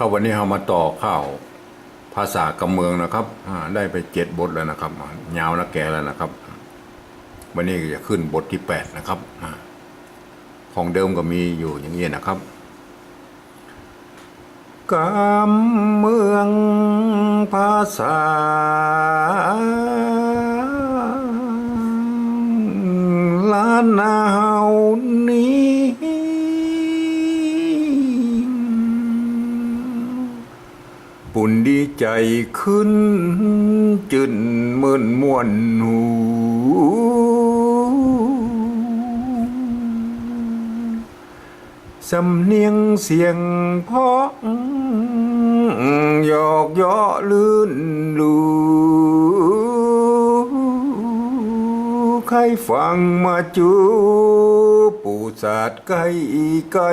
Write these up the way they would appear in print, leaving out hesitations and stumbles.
ครับวันนี้เรามาต่อข้าวภาษากำเมืองนะครับได้ไป7 บทแล้วนะครับยาวนะแกแล้วนะครับวันนี้จะขึ้นบทที่8นะครับของเดิมก็มีอยู่อย่างนี้นะครับกำเมืองภาษาล้านนาเฮานี้ปุ่นดีใจขึ้นจืนมื่นม่วนหูสำเนียงเสียงเพราะหยอกเยาะลื่นลูใครฟังมาจูปูศาสตร์ไกลไกล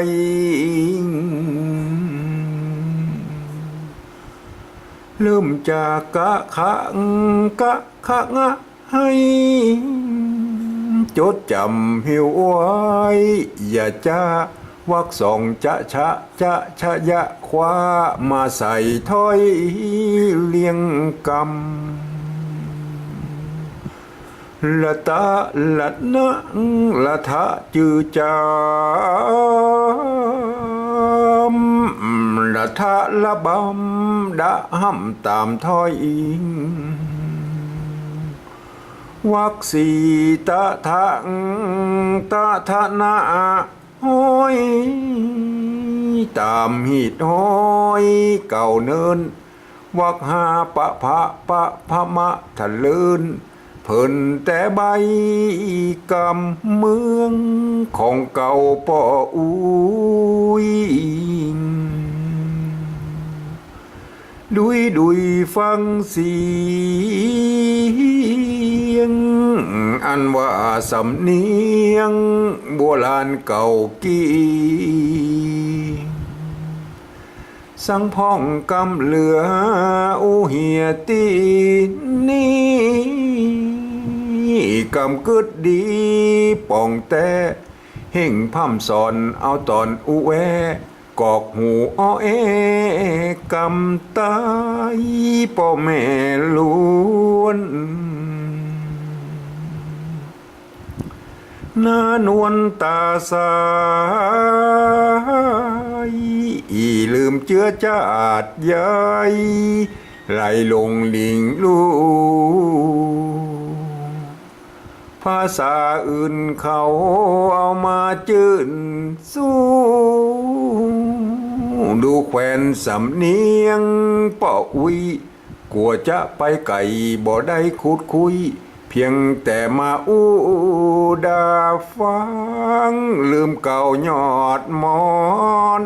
เริ่มจากกะขะงะให้จดจำหิวไว้อย่าจ้าวักสองชะยะคว้ามาใส่ถ้อยเลียงกำละตะละนะละทะจือจามละทะละบำดะห้ำตามถ้อยวักสีตะทะนะห้อยตามหิดห้อยเก่าเนินวักหาปะพะมะทะลืนเพิ่นแต่ใบกำเมืองของเก่าป่ออุ้ยดุยฟังเสียงอันว่าสำเนียงโบราณเก่ากี้สังพ่องกำเหลืออูเหียตีนี่กำกึดดีป่องแต่เฮ่งพ่ำสอนเอาตอนอุแวกอกหูอ้อกำตายป่อแม่ล้วนหน้านวลตาสายลืมเจือจาดยายไหลลงลิงลูภาษาอื่นเขาเอามาจื่นสู้ดูแควนสำเนียงป่ออุ้ยกลัวจะไปไก่บ่ได้คุดคุยเพียงแต่มาอู้ดาฟังลืมเก่ายอดมอน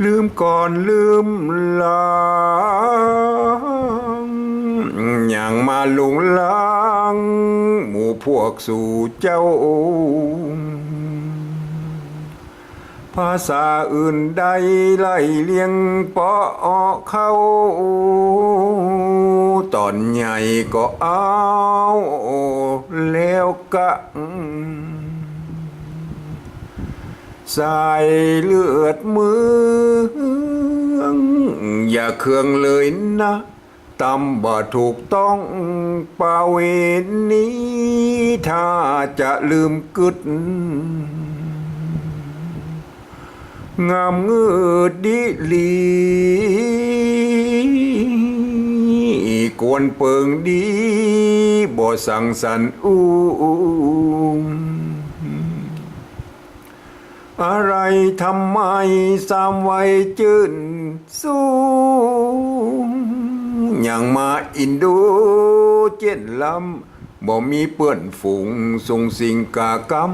ลืมก่อนลืมหลังอย่างมาลุงลังหมู่พวกสู่เจ้าภาษาอื่นใดไล่เลียงปอเข้าตอนใหญ่ก็เอาแล้วกะสายเลือดเมืองอย่าเคืองเลยนะตำบ่ถูกต้องปาเวนี้ถ้าจะลืมกึดงามเงืดดิลีกวนเปิงดีบ่สั่งสันอะไรทำไมสามไว้จื่นสู้อย่างมาอินโดเจ็ดลำบ่มีเปื้อนฝูงทรงสิ่งกากรรม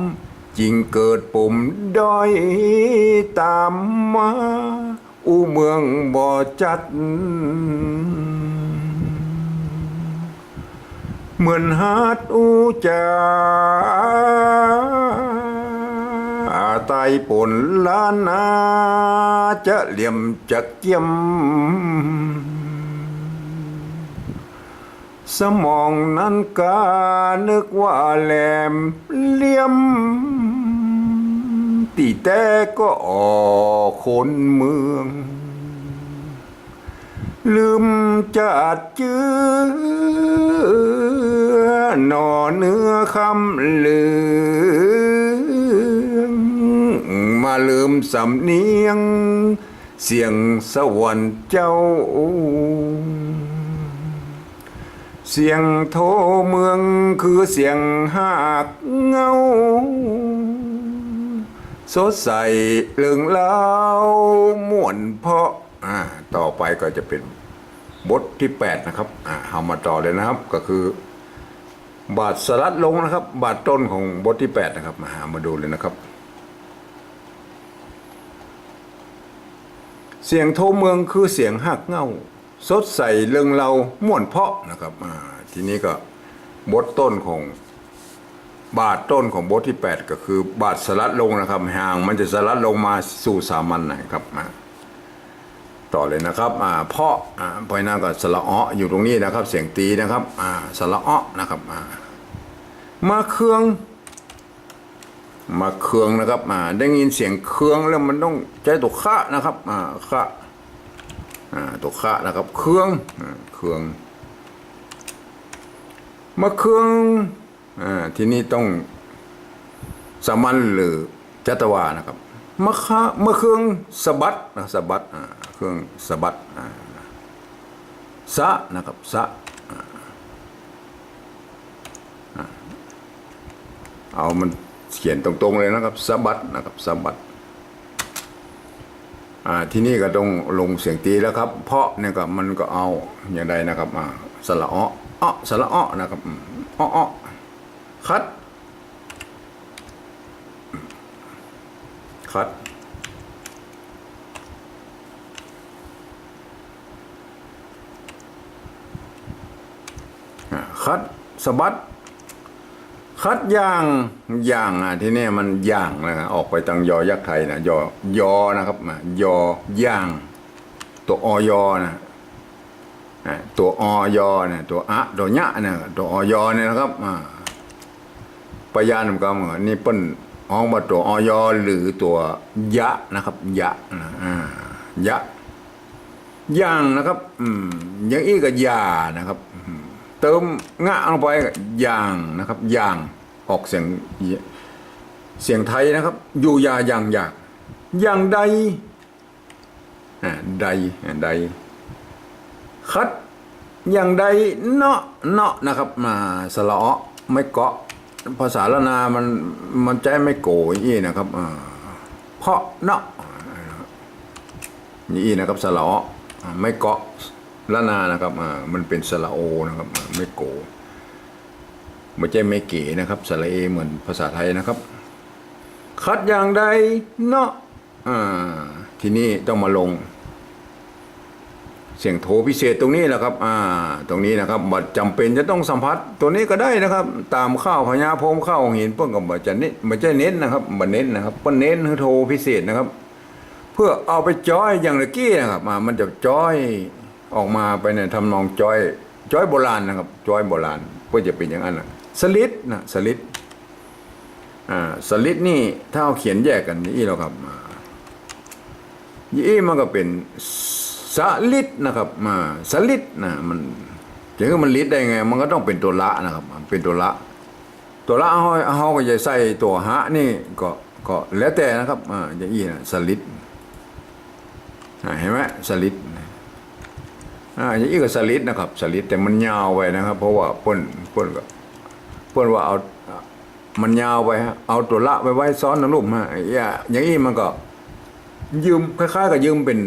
จริงเกิดปุ่มด้อยตามมาอู้เมืองบ่จัดเหมือนฮาดอูจาไตปนล้านนาจะเหลี่ยมจักเจียม สมองนั้นกานึกว่าแหลมเหลี่ยม ตีแต่ก็ออกคนเมือง ลืมจัดเจือหน่อเนื้อคำเลืองมาลืมสำเนียงเสียงสวรรค์เจ้าเสียงโทเมืองคือเสียงหากเงาสดใสเรื่องเล่าม่วนเพราะต่อไปก็จะเป็นบทที่8นะครับเอามาต่อเลยนะครับก็คือบาทสลัดลงนะครับบาทต้นของบทที่8นะครับมาดูเลยนะครับเสียงโทเมืองคือเสียงหักเงาสดใสเรื่องเราม่วนเพาะนะครับทีนี้ก็บทต้นของบาทต้นของบทที่8ก็คือบาทสลัดลงนะครับห่างมันจะสลัดลงมาสู่สามัญนะครับต่อเลยนะครับเพาะพอยนาก็สระอ้ออยู่ตรงนี้นะครับเสียงตีนะครับสระอ้อนะครับมาเครื่องนะครับได้ยินเสียงเครื่องแล้วมันต้องใจตัวคะนะครับคะตัวคะนะครับเครื่องมาเครื่องทีนี้ต้องสามัญหรือจัตวานะครับมาเครื่องสะบัดเครื่องสะบัดสะนะครับสะเอามันเขียนตรงๆเลยนะครับสะบัดนะครับสะบัดที่นี่ก็ต้องลงเสียงตีแล้วครับเพราะเนี่ยก็มันก็เอาอย่างใดนะครับสระอ้อสระอ้อนะครับอ้อคัดสะบัดคัดย่างที่นี่มันย่างนะออกไปทางยอยักษ์ไทยนะยอนะครับอย่างตัวอยนะตัวอยนะตัวตัวญะนะตัวอยเนี่ยนะครับปยานกรรมนี่เปิ้นอ้องมาตัวอยหรือตัวยะนะครับยะย่างนะครับอย่างอี้ก็ยานะครับเติมงะลงไปย่างนะครับย่างออกเสียงไทยนะครับอยู่ยาอย่างใดคัดอย่างใดเนาะนะครับสระอ้อไม่เกาะภาษาละนามันใจไม่โกยนะครับเพราะเนาะนี่นะครับสระอ้อไม่เกาะละนานะครับมันเป็นสระโอนะครับไม่โกไม่ใช่ไม่เก๋นะครับสระเอเหมือนภาษาไทยนะครับคัดอย่างใดเนาะทีนี้ต้องมาลงเสียงโทพิเศษตรงนี้แหละครับตรงนี้นะครับบัดจำเป็นจะต้องสัมผัสตัวนี้ก็ได้นะครับตามข้าวพญาพรมข้าวหินเพิ่งกับบัดจะเน้นไม่ใช่เน้นนะครับบัดเน้นนะครับเพิ่งเน้นคือโทพิเศษนะครับเพื่อเอาไปจ้อยอย่างเมื่อกี้นะครับมันจะจ้อยออกมาไปในทำนองจ้อยโบราณนะครับจ้อยโบราณเพื่อจะเป็นอย่างนั้นสลิดสลิดนี่ถ้าเอาเขียนแยกกันนี่แล้วครับยี่มันก็เป็นสลิดนะครับสลิดมันจะคือมันลิดได้ไงมันก็ต้องเป็นตัวละนะครับเป็นตัวละเขาก็จะใส่ตัวหะนี่ก็แล้วแต่นะครับอย่างนี้นะสลิดเห็นไหมสลิดอย่างนี้ก็สลิดนะครับสลิดแต่มันยาวไปนะครับเพราะว่าเพิ่นว่าเอามันยาวไปเอาตัวละไปไว้ซ้อนนะลูกอย่างนี้มันก็ยืมคล้ายๆกับยืมเป็น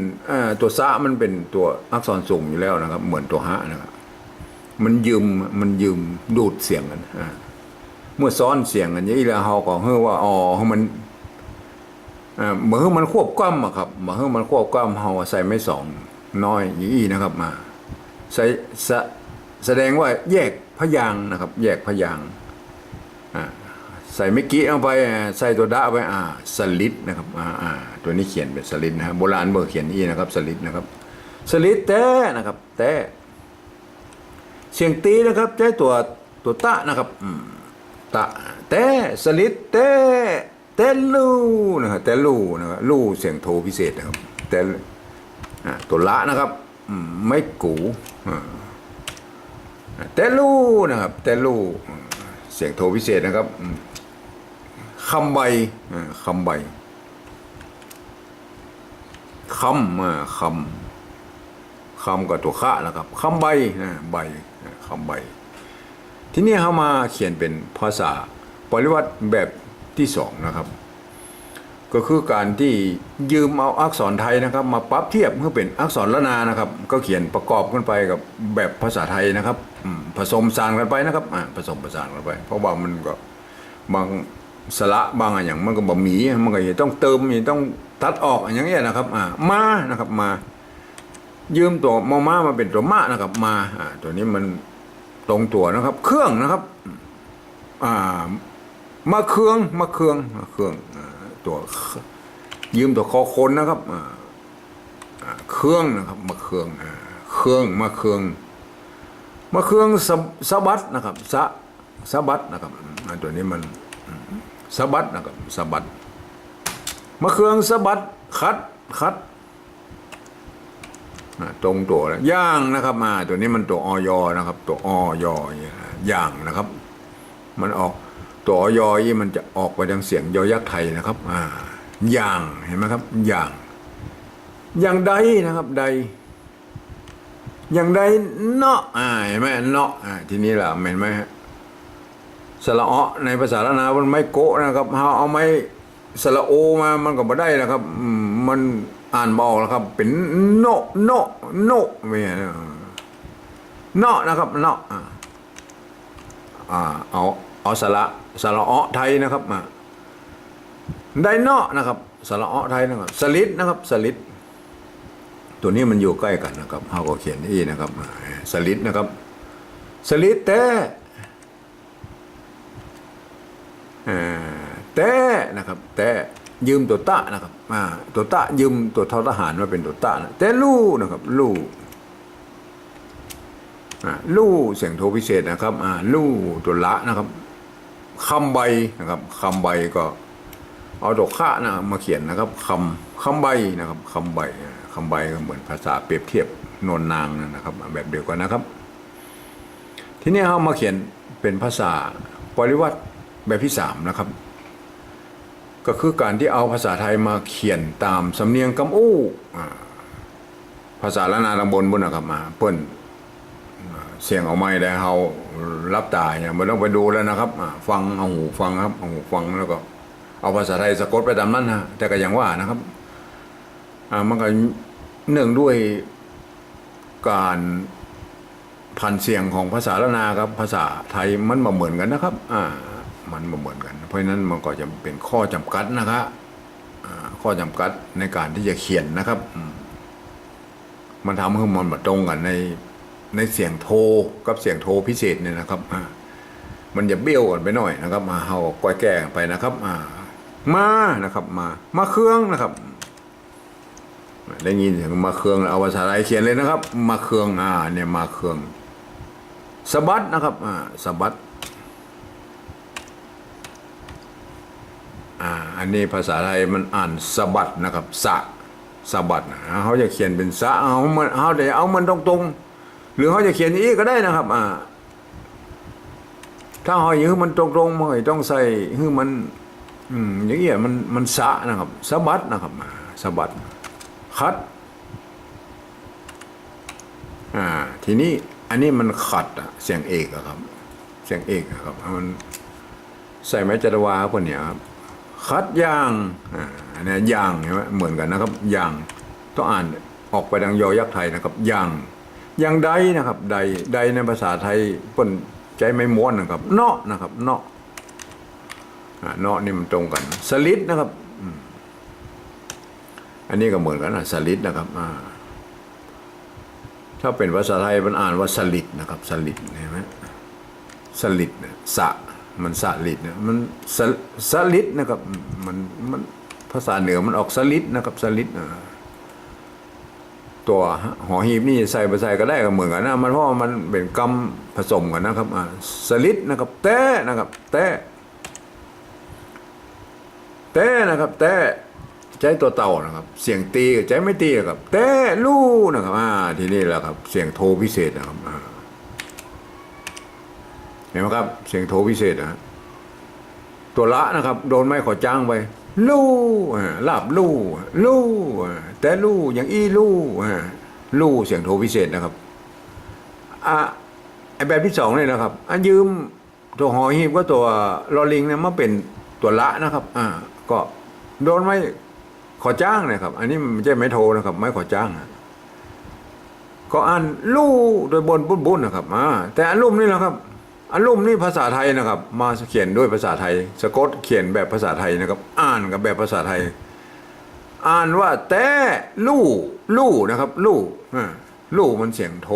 ตัวซะมันเป็นตัวอักษรสูงอยู่แล้วนะครับเหมือนตัวฮะนะครับมันยืมดูดเสียงกันเมื่อซ้อนเสียงกันอย่างนี้แล้วเฮาก็เฮ้อว่ามันเหมือนมันควบกล้ำครับเหมือนมันควบกล้ำเฮาใส่ไม่สองน้อยอย่างนี้นะครับใส่แสดงว่าแยกพยางค์นะครับแยกพยางค์ใส่ไม่กี้ลงไปใส่ตัวดะไปสลิดนะครับตัวนี้เขียนเป็นสลิดนะครับโบราณเบอร์เขียนนี่นะครับสลิดนะครับสลิดแต่นะครับแต่เสียงตีนะครับใช้ตัวตะนะครับตะแต่สลิดแต่ แต่ลู่นะครับแต่ลู่นะครับลู่เสียงโทพิเศษนะครับแต่ตัวละนะครับไม่กูแต่ลู่นะครับแต่ลู่เสียงโทพิเศษนะครับคำใบคำใบคำคำกับตัวขะนะครับคำใบใบคำใบที่นี่เขามาเขียนเป็นภาษาปริวัติแบบที่สองนะครับก็คือการที่ยืมเอาอักษรไทยนะครับมาปรับเทียบเพื่อเป็นอักษรละนานะครับก็เขียนประกอบกันไปกับแบบภาษาไทยนะครับผสมผสานกันไปนะครับผสมผสานกันไปเพราะว่ามันก็บางสระบางอย่างมันก็บ่มีมันก็ต้องเติมต้องตัดออกอย่างเงี้ยนะครับมานะครับมายืมตัวมาเป็นตัวมานะครับมาตัวนี้มันตรงตัวนะครับเครื่องนะครับมาเครื่องตัวยืมตัวคอคนนะครับเครื่องนะครับมาเครื่องมาเครื่องสะบัดนะครับสะบัดนะครับตัวนี้มันสะบัดนะครับสะบัดมาเครื่องสะบัดคัดตรงตัวย่างนะครับตัวนี้มันตัวอยนะครับตัวอยย่างนะครับมันออกตัวอยยี่มันจะออกไปทางเสียงยอยักษ์ไทยนะครับอย่างเห็นไหมครับอย่างใดนะครับใดอย่างใดเนาะเห็นไหมเนาะทีนี้แหละเห็นไหมสระอ้อในภาษาละนามันไม่โกะนะครับเอาไม่สระโอมามันก็ไม่ได้นะครับมันอ่านบอกแล้วครับเป็นโนไม่ใช่เนาะนะครับเนาะเอาสระอ้อไทยนะครับได้เนาะนะครับสระอ้อไทยนะครับสลิดนะครับสลิดตัวนี้มันอยู่ใกล้กันนะครับเขาก็เขียนนี่นะครับสลิดนะครับสลิดแต่นะครับแต่ยืมตัวตะนะครับตัวตะยืมตัวททหารมาเป็นตัวตะนะแต่ลู่นะครับลู่เสียงโทพิเศษนะครับลู่ตัวละนะครับคำใบนะครับคำใบก็เอาดอกข้านะมาเขียนนะครับคำใบนะครับคำใบก็เหมือนภาษาเปรียบเทียบนนนางนะครับแบบเดียวกันนะครับทีนี้เขามาเขียนเป็นภาษาปริวัติแบบที่3นะครับก็คือการที่เอาภาษาไทยมาเขียนตามสำเนียงกำอู้ภาษาละนาตำบลบนนะครับมาเปิ้นเสียงเอาไม่ได้เขารับตาเนี่ยไม่ต้องไปดูแล้วนะครับฟังเอาหูฟังครับเอาหูฟังแล้วก็เอาภาษาไทยสะกดไปตามนั้นนะแต่ก็อย่างว่านะครับมันก็เนื่องด้วยการพันเสียงของภาษาละนาครับภาษาไทยมันมาเหมือนกันนะครับมันมาเหมือนกันเพราะฉะนั้นมันก็จะเป็นข้อจำกัดนะครับข้อจำกัดในการที่จะเขียนนะครับมันทำให้มันมาตรงกันในเสียงโทกับเสียงโทพิเศษเนี่ยนะครับมันจะเบี้ยวกันไปหน่อยนะครับเราก้อยแก้ไปนะครับมานะครับมาเครื่องนะครับได้ยินเสียงมาเครื่องเอาภาษาไทยเขียนเลยนะครับมาเครื่องเนี่ยมาเครื่องสะบัดนะครับสะบัดอันนี้ภาษาไทยมันอ่านสะบัดนะครับสะบัดเขาจะเขียนเป็นสะเขาจะเอามันตรงๆหรือเขาจะเขียนอีกก็ได้นะครับถ้าหอยยื้อมันตรงๆมันต้องใส่ฮื้อมันอย่างเงี้ยมันสะนะครับสะบัดนะครับสะบัดคัดทีนี้อันนี้มันขัดเสียงเอกครับเสียงเอกครับมันใส่ไม้จัตวาพวกเนี้ยครับคัดย่างอันนี้ย่างใช่ไหมเหมือนกันนะครับย่างต้องอ่านออกไปดังยอยักษ์ไทยนะครับย่างใดนะครับใดในภาษาไทยเปิ้นใจไม่ม้วนนะครับเนาะนะครับเนาะนี่มันตรงกันสลิดนะครับอันนี้ก็เหมือนกันนะสลิดนะครับถ้าเป็นภาษาไทยมันอ่านว่าสลิดนะครับสลิดเห็นไหมสลิดมันสลิดเนี่ยมันสลิดนะครับมันภาษาเหนือมันออกสลิดนะครับสลิดตัวหอหีบนี่ใส่ไปใส่ก็ได้ก็เหมือนกันนะมันเพราะมันเป็นกรรมผสมกันนะครับสลิดนะครับแต่นะครับแต่ แต่นะครับแต่ใจตัวเต่านะครับ เสียงตีกับใจไม่ตีนะครับแต่ลู่นะครับทีนี้แหละครับ เสียงโทพิเศษนะครับเห็นไหมครับ เสียงโทพิเศษนะตัวละนะครับ โดนไม้ขอจ้างไปลู่ลาบลู่ลู่แต่ลู่อย่างอี้ลู่ลู่เสียงโทพิเศษนะครับไอแบบที่สองเนี่ยนะครับยืมตัวหอหีบก็ตัวลอลิงเนี่ยมาเป็นตัวละนะครับก็โดนไม้ขอจ้างนะครับ อันนี้มันไม่ใช่ไม้โทนะครับไม้ขอจ้างก็อ่านลู่โดยบนบุ้นนะครับแต่อันลุ่มนี่แหละครับอันลุ่มนี่ภาษาไทยนะครับ มาเขียนด้วยภาษาไทยสะกดเขียนแบบภาษาไทยนะครับ อ่านกับแบบภาษาไทย อ่านว่าแต่ลู่นะครับลู่มันเสียงโท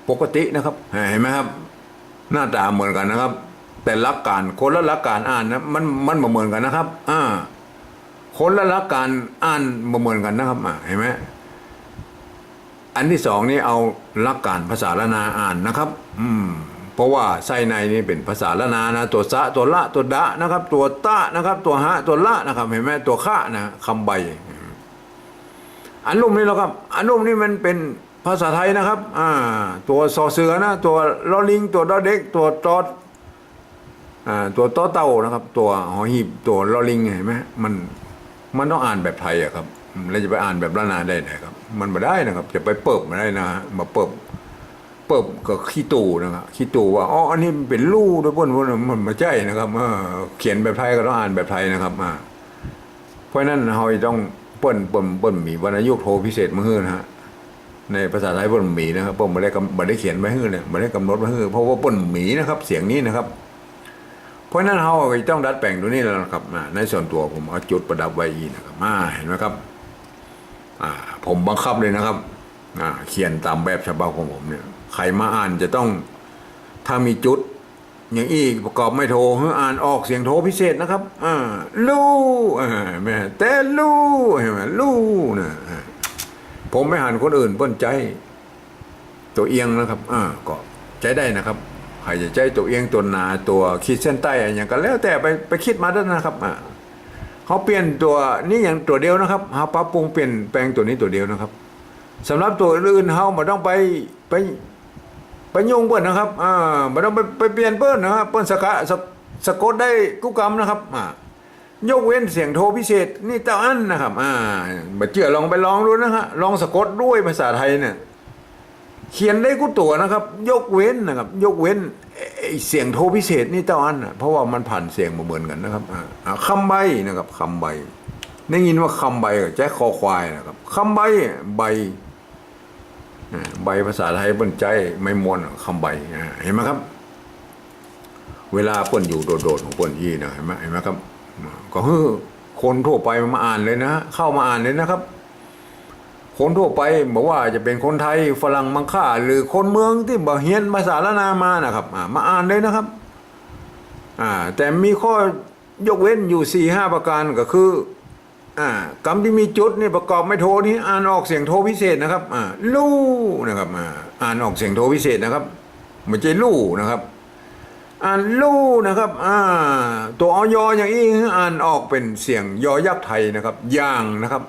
ปกตินะครับเห็นไหมครับหน้าตาเหมือนกันนะครับ แต่หลักการคนละหลักการอ่านนะมันเหมือนกันนะครับคนละหลักการอ่านเหมือนกันนะครับเห็นไหมอันที่สองนี่เอาหลักการภาษาละนาอ่านนะครับเพราะว่าไส้ในนี่เป็นภาษาละนานะตัวสะตัวละตัวดะนะครับ ตัวตะนะครับ ตัวหะตัวละนะครับ เห็นไหมตัวข้านะคำใบอันลุ่มนี่แหละครับอันลุ่มนี่มันเป็นภาษาไทยนะครับตัวซอเสือนะตัวลอลิงตัวดอเด็กตัวตอดตัวต่อเต่านะครับ ตัวหอหีบตัวลอลิงเห็นไหมมันต้องอ่านแบบไทยอะครับแล้วจะไปอ่านแบบละนาได้ไหนครับมันไม่ได้นะครับจะไปเปิบไม่ได้นะมาเปิบก็ขี้ตู่นะครับขี้ตู่ว่าอันนี้เป็นลู่ด้วยพ้นมันไม่ใช่นะครับเขียนแบบไทยก็ต้องอ่านแบบไทยนะครับเพราะนั้นเราต้องเปิ้นมีวรรณยุกต์โทพิเศษมาฮื้อนะฮะในภาษาไทยเปิ้นมีนะครับเปิ้นไม่ได้เขียนไว้ฮื้อเนี่ยไม่ได้กำหนดไว้ฮื้อเพราะว่าเปิ้นมีนะครับเสียงนี้นะครับเพราะนั้นเราต้องดัดแปลงตัวนี้แล้วนะครับในส่วนตัวผมเอาจุดประดับไว้อีนะครับเห็นไหมครับผมบังคับเลยนะครับเขียนตามแบบฉบับของผมเนี่ยใครมาอ่านจะต้องถ้ามีจุดอย่างอีกประกอบไม่โทอ่านออกเสียงโทพิเศษนะครับลู่แม่แต่ลู่เห็นไหมลู่นะผมไม่หันคนอื่นเปิ้นใจตัวเอียงนะครับก็ใจได้นะครับใครจะใจตัวเอียงตัวหนาตัวขีดเส้นใต้อย่างกันแล้วแต่ไปคิดมาได้นะครับเขาเปลี่ยนตัวนี้อย่างตัวเดียวนะครับเขาปรับปรุงเปลี่ยนแปลงตัวนี้ตัวเดียวนะครับสำหรับตัวอื่นเขาไม่ต้องไปยุ่งเปิ้ลนะครับไม่ต้องไปเปลี่ยนเปิ้ลนะครับเปิ้ลสะกดได้กุกรรมนะครับยกเว้นเสียงโทพิเศษนี่เต้าอันนะครับมาเชื่อลองไปลองดูนะฮะลองสะกดด้วยภาษาไทยเนี่ยเขียนได้กุตัวนะครับยกเว้นนะครับยกเว้นเสียงโทพิเศษนี่เต้าอันเพราะว่ามันผ่านเสียงมาเหมือนกันนะครับคำใบนะครับคำใบได้ยินว่าคำใบกับแจ๊คคอควายนะครับคำใบใบภาษาไทยเปิ้นใจไม่มวนคำใบเห็นไหมครับเวลาเปิ้นอยู่โดดๆของเปิ้นยี่นะเห็นไหมครับก็คือคนทั่วไปมาอ่านเลยนะเข้ามาอ่านเลยนะครับคนทั่วไปบอกว่าจะเป็นคนไทยฝรั่งมังค่าหรือคนเมืองที่บ่เฮียนภาษาละนามานะครับมาอ่านเลยนะครับแต่มีข้อยกเว้นอยู่4-5ประการก็คือกรรมที่มีจุดนี่ประกอบไม่โทนี่อ่านออกเสียงโทพิเศษนะครับลู่นะครับอ่านออกเสียงโทพิเศษนะครับไม่ใช่ลู่นะครับอ่านลู่นะครับตัวอยอย่างนี้อ่านออกเป็นเสียงยอยักษ์ไทยนะครับย่างนะครับ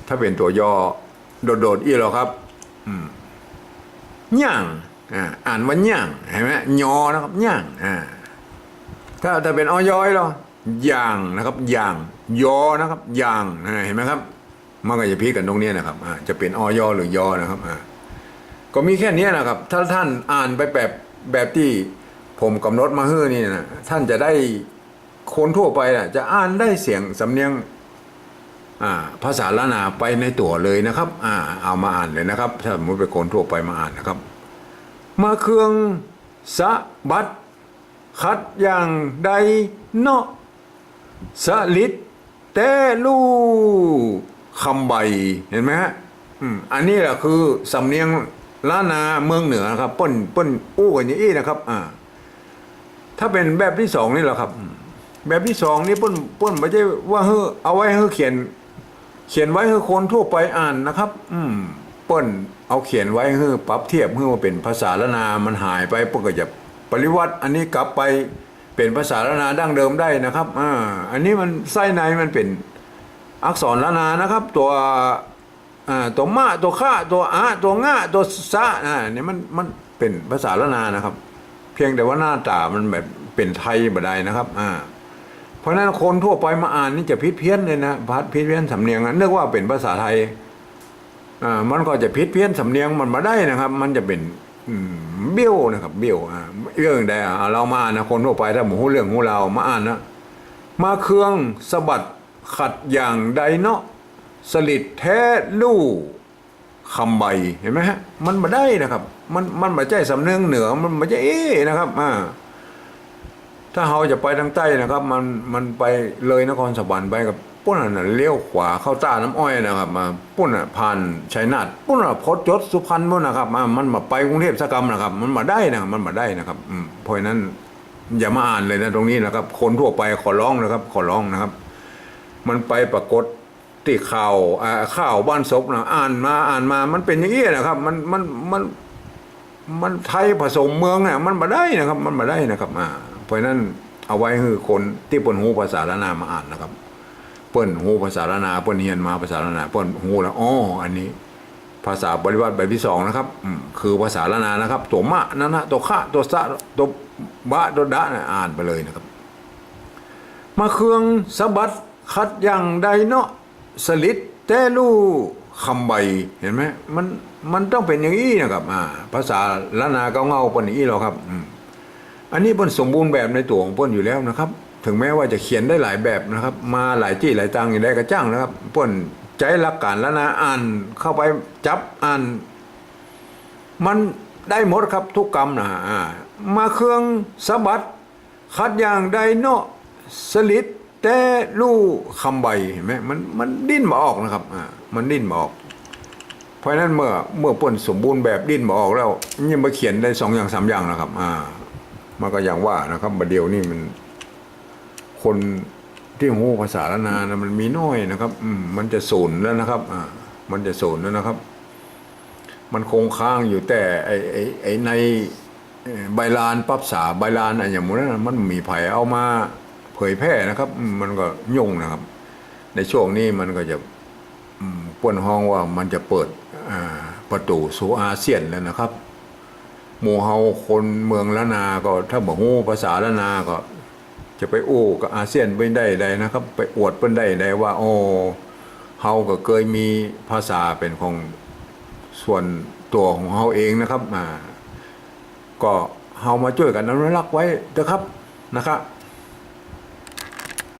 ถ้าเป็นตัวยอโดดอีหรอครับย่างอ่านว่าย่างเห็นไหมยอนะครับย่างถ้าเป็นอยหรอย่างนะครับอย่างยอนะครับอย่างเห็นไหมครับมันก็จะพีกันตรงนี้นะครับจะเป็นอยหรือยอนะครับก็มีแค่นี้นะครับถ้าท่านอ่านไปแบบที่ผมกำหนดมาให้นี่นะท่านจะได้คนทั่วไปจะอ่านได้เสียงสำเนียงภาษาละนาไปในตัวเลยนะครับเอามาอ่านเลยนะครับถ้าสมมติเป็นคนทั่วไปมาอ่านนะครับมาเครื่องสะบัดคัดอย่างใดเนาะสลิดแต่ลู่คำใบเห็นไหมฮะอันนี้แหละคือสำเนียงล้านนาเมืองเหนือครับป้นอู้กันอย่างนี้นะครับถ้าเป็นแบบที่สองนี่แหละครับแบบที่สองนี่ป้นไม่ใช่ว่าเอาไว้ให้เขียนไว้ให้คนทั่วไปอ่านนะครับป้นเอาเขียนไว้ให้ปรับเทียบให้มาเป็นภาษาล้านนามันหายไปป้นก็จะปริวัติอันนี้กลับไป เป็นภาษาละนาดั้งเดิมได้นะครับอันนี้มันไส้ในมันเป็นอักษรละนานะครับตัวมะตัวข้าตัวอะตัวง่าตัวซะเนี่ยมันเป็นภาษาละนานะครับเพียงแต่ว่าหน้าตามันแบบเป็นไทยบ่ได้นะครับเพราะฉะนั้นคนทั่วไปมาอ่านนี่จะพิดเพี้ยนเลยนะพิดเพี้ยนสำเนียงนึกว่าเป็นภาษาไทยมันก็จะพิดเพี้ยนสำเนียงมันมาได้นะครับ มันจะเป็นเบี้ยวนะครับเบี้ยวเรื่องใดเรามาอ่านนะคนทั่วไปถ้าหมูเรื่องของเรามาอ่านนะมาเครื่องสะบัดขัดอย่างใดเนาะสลิดแท้ลู่คำใบเห็นไหมฮะมันมาได้นะครับมันมาใจสำเนียงเหนือมันมาใจนะครับถ้าเราจะไปทางใต้นะครับมันไปเลยนครสวรรค์ไปกับปุ้นน่ะเลี้ยวขวาเข้าตาน้ำอ้อยนะครับมาปุ้นน่ะผ่านชัยนาทปุ้นน่ะพดยศสุพรรณปุ้นนะครับมันมาไปกรุงเทพสกรรมนะครับมันมาได้นะมันมาได้นะครับเพราะนั้นอย่ามาอ่านเลยนะตรงนี้นะครับคนทั่วไปขอร้องนะครับขอร้องนะครับ มันไปปรากฏที่ข่าวบ้านศพนะอ่านมามันเป็นอย่างนี้นะครับมันไทยผสมเมืองเนี่ยมันมาได้นะครับมันมาได้นะครับเพราะนั้นเอาไว้คือคนที่เปิ้นหูภาษาละนามาอ่านนะครับเปิ้นหูภาษาละนาเปิ้นเรียนมาภาษาละนาเปิ้นหูแล้วอันนี้ภาษาปริวัติแบบที่2นะครับคือภาษาละนานะครับตัวมะนั่นนะตัวข้าตัวซะตัวบะตัวดะนะอ่านไปเลยนะครับมาเครื่องสะบัดคัดอย่างใดเนาะสลิดแต่ลู่คำใบเห็นไหมมันต้องเป็นอย่างนี้นะครับภาษาละนาเงาๆปนอย่างนี้หรอครับอันนี้เป็นสมบูรณ์แบบในตัวของเปิ้นอยู่แล้วนะครับถึงแม้ว่าจะเขียนได้หลายแบบนะครับมาหลายที่หลายตังอย่างได้กระจ้างนะครับเปิ้นใจหลักการละนาอ่านเข้าไปจับอ่านมันได้หมดครับทุกกรรมนะมาเครื่องสะบัดคัดอย่างใดเนาะสลิดแต่ลู่คำใบเห็นไหมมันดิ้นมาออกนะครับมันดิ้นมาออกเพราะนั้นเมื่อเปิ้นสมบูรณ์แบบดิ้นมาออกแล้วยังมาเขียนได้2 อย่าง 3 อย่างนะครับมันก็อย่างว่านะครับบัดเดียวนี่มันคนที่หูภาษาละนานะมันมีน้อยนะครับมันจะสูญแล้วนะครับมันจะสูญแล้วนะครับมันคงค้างอยู่แต่ไอในใบลานปั๊บษาใบลานอะไรอย่างนั้นมันมีไผเอามาเผยแพร่นะครับมันก็ยุ่งนะครับในช่วงนี้มันก็จะป้วนห้องว่ามันจะเปิดประตูสู่อาเซียนแล้วนะครับหมู่เฮาคนเมืองละนาก็ถ้าบ่ฮู้ภาษาละนาก็จะไปอู้กับอาเซียนไปได้นะครับไปอวดเพิ่นได้ว่าเฮาก็เคยมีภาษาเป็นของส่วนตัวของเฮาเองนะครับก็เฮามาช่วยกันอนุรักษ์ไว้เถอะครับนะครับ